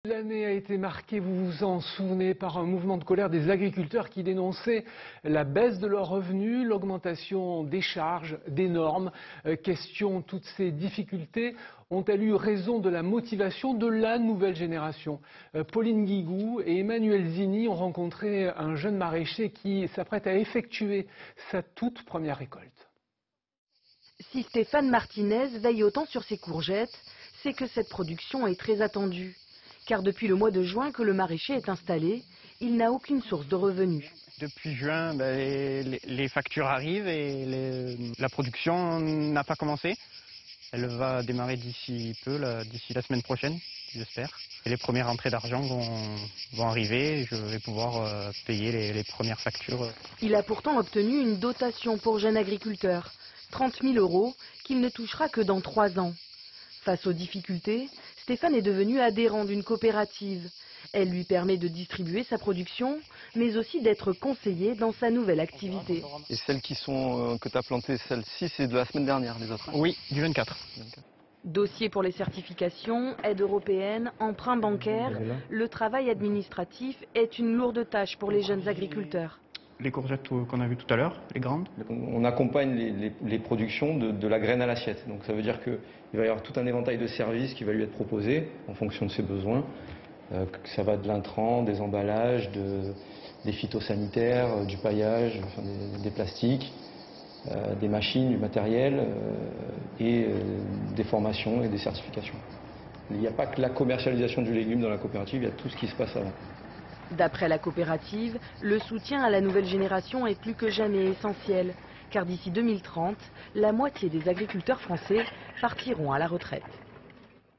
L'année a été marquée, vous vous en souvenez, par un mouvement de colère des agriculteurs qui dénonçaient la baisse de leurs revenus, l'augmentation des charges, des normes. Toutes ces difficultés ont-elles eu raison de la motivation de la nouvelle génération? Pauline Guigou et Emmanuel Zini ont rencontré un jeune maraîcher qui s'apprête à effectuer sa toute première récolte. Si Stéphane Martinez veille autant sur ses courgettes, c'est que cette production est très attendue. Car depuis le mois de juin que le maraîcher est installé, il n'a aucune source de revenus. Depuis juin, les factures arrivent et la production n'a pas commencé. Elle va démarrer d'ici peu, d'ici la semaine prochaine, j'espère. Et les premières entrées d'argent vont arriver et je vais pouvoir payer les premières factures. Il a pourtant obtenu une dotation pour jeunes agriculteurs, 30 000 € qu'il ne touchera que dans 3 ans. Face aux difficultés, Stéphane est devenu adhérent d'une coopérative. Elle lui permet de distribuer sa production, mais aussi d'être conseillé dans sa nouvelle activité. Et celles que tu as plantées, celles-ci, c'est de la semaine dernière, les autres? Oui, du 24. Dossier pour les certifications, aide européenne, emprunt bancaire, le travail administratif est une lourde tâche pour les jeunes agriculteurs. Les courgettes qu'on a vues tout à l'heure, les grandes. On accompagne les productions de la graine à l'assiette. Donc ça veut dire qu'il va y avoir tout un éventail de services qui va lui être proposé en fonction de ses besoins. Ça va de l'intrant, des emballages, des phytosanitaires, du paillage, enfin des plastiques, des machines, du matériel et des formations et des certifications. Il n'y a pas que la commercialisation du légume dans la coopérative, il y a tout ce qui se passe avant. D'après la coopérative, le soutien à la nouvelle génération est plus que jamais essentiel, car d'ici 2030, la moitié des agriculteurs français partiront à la retraite.